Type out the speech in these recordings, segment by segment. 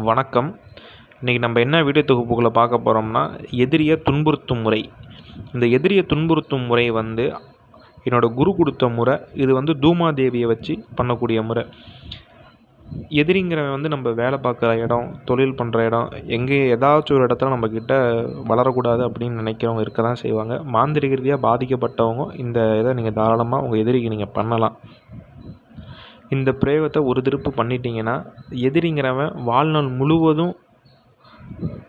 வணக்கம். இன்றைக்கி நம்ம என்ன வீடியோ தொகுப்புகளை பார்க்க போகிறோம்னா, எதிரியை துன்புறுத்தும் முறை. இந்த எதிரியை துன்புறுத்தும் முறை வந்து என்னோடய குரு கொடுத்த முறை. இது வந்து தூமாதேவியை வச்சு பண்ணக்கூடிய முறை. எதிரிங்கிறவன் வந்து நம்ம வேலை பார்க்குற இடம், தொழில் பண்ணுற இடம், எங்கே ஏதாச்சும் ஒரு இடத்துல நம்மக்கிட்ட வளரக்கூடாது அப்படின்னு நினைக்கிறவங்க இருக்க தான் செய்வாங்க. மாந்திரிக ரீதியாக பாதிக்கப்பட்டவங்க இந்த இதை நீங்கள் தாராளமாக உங்கள் எதிரிக்கு நீங்கள் பண்ணலாம். இந்த பிரயோகத்தை ஒரு திருப்பு பண்ணிட்டீங்கன்னா, எதிரிங்கிறவன் வாழ்நாள் முழுவதும்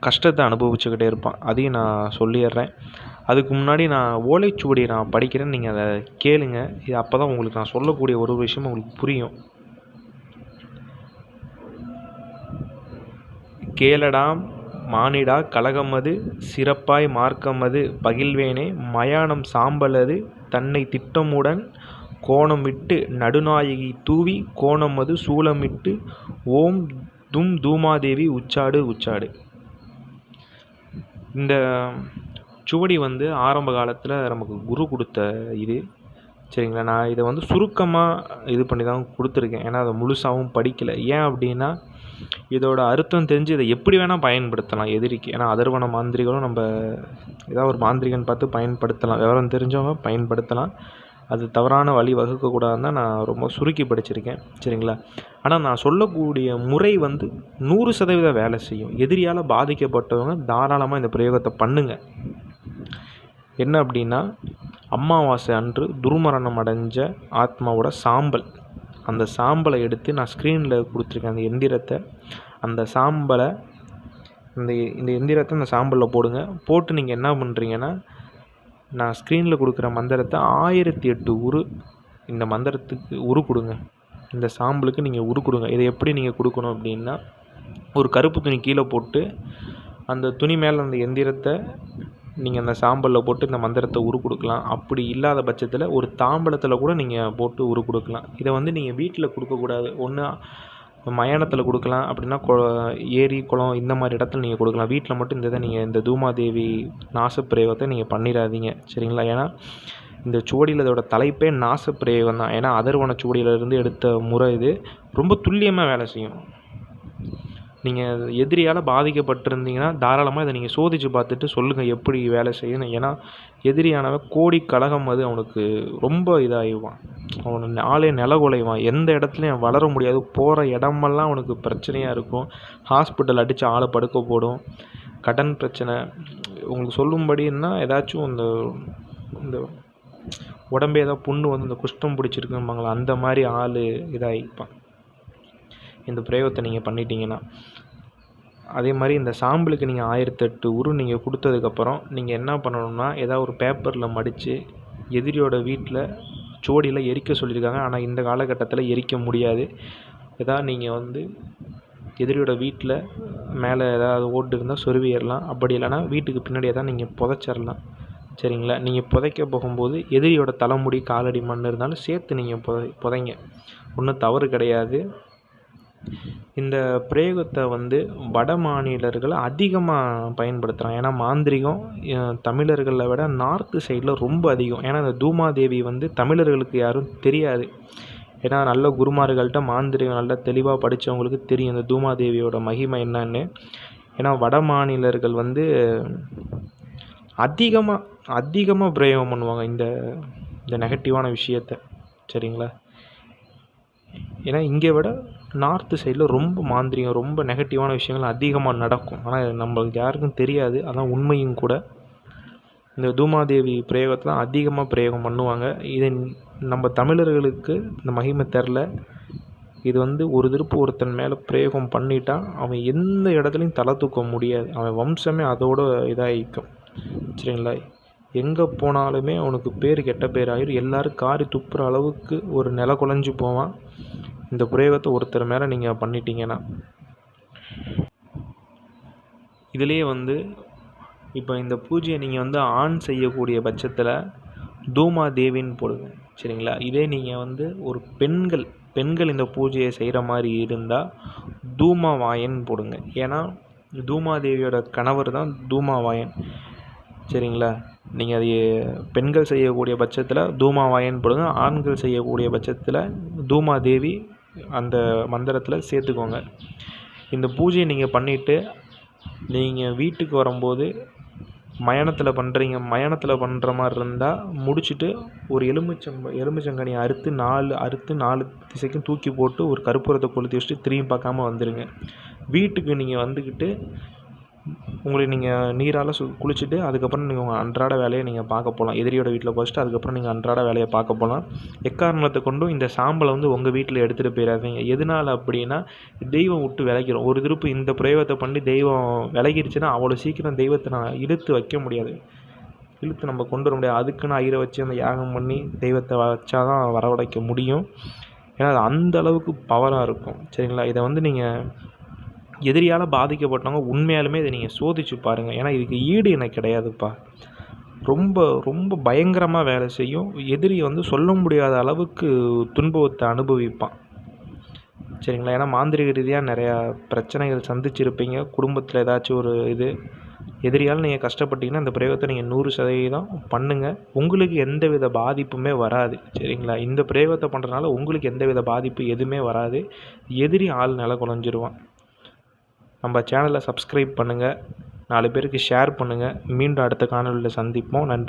கஷ்டத்தை அனுபவிச்சுக்கிட்டே இருப்பான். அதையும் நான் சொல்லிடுறேன். அதுக்கு முன்னாடி நான் ஓலைச்சுவடியை நான் படிக்கிறேன், நீங்கள் அதை கேளுங்க. இது அப்போ தான் உங்களுக்கு நான் சொல்லக்கூடிய ஒரு விஷயம் உங்களுக்கு புரியும். கேளடாம் மானிடா கலகமது சிறப்பாய் மார்க்கமது பகில்வேனே மயானம் சாம்பலது தன்னை திட்டமுடன் கோணமிட்டு நடுநாயகி தூவி கோணமது சூலமிட்டு ஓம் தும் தூமாதேவி உச்சாடு உச்சாடு. இந்த சுவடி வந்து ஆரம்ப காலத்தில் நமக்கு குரு கொடுத்த இது சரிங்களா. நான் இதை வந்து சுருக்கமாக இது பண்ணி தான் கொடுத்துருக்கேன், ஏன்னா அதை முழுசாகவும் படிக்கலை. ஏன் அப்படின்னா, இதோட அர்த்தம் தெரிஞ்சு இதை எப்படி வேணால் பயன்படுத்தலாம் எதிரிக்கு. ஏன்னா அதர்வன மாந்திரிகளும் நம்ம ஏதாவது ஒரு மாந்திரிகன் பார்த்து பயன்படுத்தலாம், விவரம் தெரிஞ்சவங்க பயன்படுத்தலாம். அது தவறான வழி வகுக்கக்கூடாதுன்னு தான் நான் ரொம்ப சுருக்கி படிச்சிருக்கேன் சரிங்களா. ஆனால் நான் சொல்லக்கூடிய முறை வந்து 100% வேலை செய்யும். எதிரியால் பாதிக்கப்பட்டவங்க தாராளமாக இந்த பிரயோகத்தை பண்ணுங்கள். என்ன அப்படின்னா, அமாவாசை அன்று துர்மரணம் அடைஞ்ச ஆத்மாவோட சாம்பல், அந்த சாம்பலை எடுத்து நான் ஸ்க்ரீனில் கொடுத்துருக்கேன் அந்த எந்திரத்தை. அந்த சாம்பலை இந்த எந்திரத்தை அந்த சாம்பலில் போடுங்க. போட்டு நீங்கள் என்ன பண்ணுறீங்கன்னா, நான் ஸ்க்ரீனில் கொடுக்குற மந்திரத்தை 1008 உரு இந்த மந்திரத்துக்கு உரு கொடுங்க. இந்த சாம்பலுக்கு நீங்கள் உரு கொடுங்க. இதை எப்படி நீங்கள் கொடுக்கணும் அப்படின்னா, ஒரு கருப்பு துணி கீழே போட்டு அந்த துணி மேலே அந்த எந்திரத்தை நீங்கள் அந்த சாம்பலில் போட்டு இந்த மந்திரத்தை உரு கொடுக்கலாம். அப்படி இல்லாத பட்சத்தில் ஒரு தாம்பலத்தில் கூட நீங்கள் போட்டு உரு கொடுக்கலாம். இதை வந்து நீங்கள் வீட்டில் கொடுக்கக்கூடாது. ஒன்று மயானத்தில் கொடுக்கலாம், அப்படின்னா ஏரி குளம் இந்த மாதிரி இடத்துல நீங்கள் கொடுக்கலாம். வீட்டில் மட்டும் இந்த இதை நீங்கள் இந்த தூமாதேவி நாசப்பிரயோகத்தை நீங்கள் பண்ணிடாதீங்க சரிங்களா. ஏன்னா இந்த சுவடியில் இதோட தலைப்பே நாசப்பிரயோகம் தான். ஏன்னா அதர்வன சுவடியிலேருந்து எடுத்த முறை இது ரொம்ப துல்லியமாக வேலை செய்யும். நீங்கள் எதிரியால் பாதிக்கப்பட்டிருந்தீங்கன்னா தாராளமாக இதை நீங்கள் சோதித்து பார்த்துட்டு சொல்லுங்கள் எப்படி வேலை செய்யணும். ஏன்னா எதிரியானவன் கோடி கலகம் அது அவனுக்கு ரொம்ப இதாகிடுவான். அவனை ஆளே நிலகுலைவான். எந்த இடத்துலையும் வளர முடியாது. போகிற இடமெல்லாம் அவனுக்கு பிரச்சனையாக இருக்கும். ஹாஸ்பிட்டல் அடித்து ஆளை படுக்க போடும். கடன் பிரச்சனை உங்களுக்கு சொல்லும்படின்னா, ஏதாச்சும் இந்த உடம்பே ஏதாவது புண்ணு வந்து இந்த குஷ்டம் பிடிச்சிருக்கும்பாங்களா, அந்த மாதிரி ஆள் இதாகிப்பான் இந்த பிரயோகத்தை நீங்கள் பண்ணிட்டீங்கன்னா. அதே மாதிரி இந்த சாம்பலுக்கு நீங்கள் 1008 உரு நீங்கள் கொடுத்ததுக்கப்புறம் நீங்கள் என்ன பண்ணணும்னா, ஏதாவது ஒரு பேப்பரில் மடித்து எதிரியோட வீட்டில் சுவடியில் எரிக்க சொல்லியிருக்காங்க. ஆனால் இந்த காலகட்டத்தில் எரிக்க முடியாது. ஏதாவது நீங்கள் வந்து எதிரியோட வீட்டில் மேலே ஏதாவது ஓட்டு இருந்தால் சொருவிடலாம். அப்படி இல்லைனா வீட்டுக்கு பின்னாடி ஏதாவது நீங்கள் புதைச்சிடலாம் சரிங்களா. நீங்கள் புதைக்க போகும்போது எதிரியோட தலைமுடி காலடி மண் இருந்தாலும் சேர்த்து நீங்கள் புதைங்க, ஒன்றும் தவறு கிடையாது. இந்த பிரயோகத்தை வந்து வட மாநிலர்கள் அதிகமாக பயன்படுத்துகிறாங்க. ஏன்னா மாந்திரிகம் தமிழர்களை விட நார்த்து சைடில் ரொம்ப அதிகம். ஏன்னா இந்த தூமாதேவி வந்து தமிழர்களுக்கு யாரும் தெரியாது. ஏன்னா நல்ல குருமார்கள்ட்ட மாந்திரிகம் நல்லா தெளிவாக படித்தவங்களுக்கு தெரியும் இந்த தூமாதேவியோட மகிமை என்னன்னு. ஏன்னா வட மாநிலர்கள் வந்து அதிகமாக பிரயோகம் பண்ணுவாங்க இந்த நெகட்டிவான விஷயத்தை சரிங்களா. ஏன்னா இங்கே விட நார்த்து சைடில் ரொம்ப மாந்திரிகம், ரொம்ப நெகட்டிவான விஷயங்கள் அதிகமாக நடக்கும். ஆனால் நம்மளுக்கு யாருக்கும் தெரியாது, அதான் உண்மையும் கூட. இந்த தூமாதேவி பிரயோகத்தை தான் அதிகமாக பிரயோகம் பண்ணுவாங்க. இது நம்ம தமிழர்களுக்கு இந்த மகிமை தெரில. இது வந்து ஒரு திருப்பு ஒருத்தன் மேலே பிரயோகம் பண்ணிட்டான், அவன் எந்த இடத்துலையும் தலை தூக்க முடியாது. அவன் வம்சமே அதோட இதாகிக்கும் சரிங்களா. எங்கே போனாலுமே அவனுக்கு கெட்ட பேர் ஆகிடும். எல்லோரும் காரி துப்புற அளவுக்கு ஒரு நில குலைஞ்சு போவான். இந்த பிரயோகத்தை ஒருத்தர் மேலே நீங்கள் பண்ணிட்டீங்கன்னா. இதிலே வந்து இப்போ இந்த பூஜையை நீங்கள் வந்து ஆண் செய்யக்கூடிய பட்சத்தில் தூமாதேவின்னு போடுங்க சரிங்களா. இதே நீங்கள் வந்து ஒரு பெண்கள் இந்த பூஜையை செய்கிற மாதிரி இருந்தால் தூமாவாயன் போடுங்க. ஏன்னா தூமாதேவியோட கணவர் தான் தூமாவாயன் சரிங்களா. நீங்கள் அது பெண்கள் செய்யக்கூடிய பட்சத்தில் தூமாவாயன் போடுங்க. ஆண்கள் செய்யக்கூடிய பட்சத்தில் தூமாதேவி அந்த மந்திரத்தில் சேர்த்துக்கோங்க. இந்த பூஜையை நீங்கள் பண்ணிவிட்டு நீங்கள் வீட்டுக்கு வரும்போது மயானத்தில் பண்ணுற மாதிரி இருந்தால் முடிச்சுட்டு ஒரு எலுமிச்சங்கனி அறுத்து 4 திசைக்கும் தூக்கி போட்டு ஒரு கற்பூரத்தை கொளுத்தி வச்சுட்டு திரும்பி பார்க்காம வந்துடுங்க. வீட்டுக்கு நீங்கள் வந்துக்கிட்டு உங்களை நீங்கள் நீரால் குளிச்சுட்டு அதுக்கப்புறம் நீங்கள் உங்கள் அன்றாட வேலையை நீங்கள் பார்க்க போகலாம். எதிரியோட வீட்டில் போச்சுட்டு அதுக்கப்புறம் நீங்கள் அன்றாட வேலையை பார்க்க போகலாம். எக்காரணத்தை கொண்டும் இந்த சாம்பலை வந்து உங்கள் வீட்டில் எடுத்துகிட்டு போயிடாதீங்க. எதனால் அப்படின்னா தெய்வம் விட்டு விலகிடும். ஒரு திருப்பு இந்த பிரயோகத்தை பண்ணி தெய்வம் விலகிருச்சுன்னா அவ்வளோ சீக்கிரம் தெய்வத்தை நான் இழுத்து வைக்க முடியாது, இழுத்து நம்ம கொண்டு வர முடியாது. அதுக்குன்னு ஐயரை வச்சு அந்த யாகம் பண்ணி தெய்வத்தை வச்சா தான் வரவழைக்க முடியும். ஏன்னா அது அந்த அளவுக்கு பவராக இருக்கும். சரிங்களா? இதை வந்து நீங்கள் எதிரியால் பாதிக்கப்பட்டவங்க உண்மையாலுமே இதை நீங்கள் சோதிச்சு பாருங்கள். ஏன்னா இதுக்கு ஈடு எனக்கு கிடையாதுப்பா. ரொம்ப ரொம்ப பயங்கரமாக வேலை செய்யும். எதிரி வந்து சொல்ல முடியாத அளவுக்கு துன்பத்தை அனுபவிப்பான். சரிங்களா? ஏன்னா மாந்திரிக ரீதியாக நிறையா பிரச்சனைகள் சந்திச்சிருப்பீங்க. குடும்பத்தில் ஏதாச்சும் ஒரு எதிரியால் நீங்கள் கஷ்டப்பட்டீங்கன்னா இந்த பிரயோகத்தை நீங்கள் 100% பண்ணுங்கள். உங்களுக்கு எந்தவித பாதிப்புமே வராது. சரிங்களா? இந்த பிரயோகத்தை பண்ணுறதுனால உங்களுக்கு எந்தவித பாதிப்பு எதுவுமே வராது. எதிரி ஆள் நில குலைஞ்சிருவான். நம்ம சேனலை சப்ஸ்கிரைப் பண்ணுங்கள், 4 பேருக்கு ஷேர் பண்ணுங்கள். மீண்டும் அடுத்த காணொலியில் சந்திப்போம். நன்றி.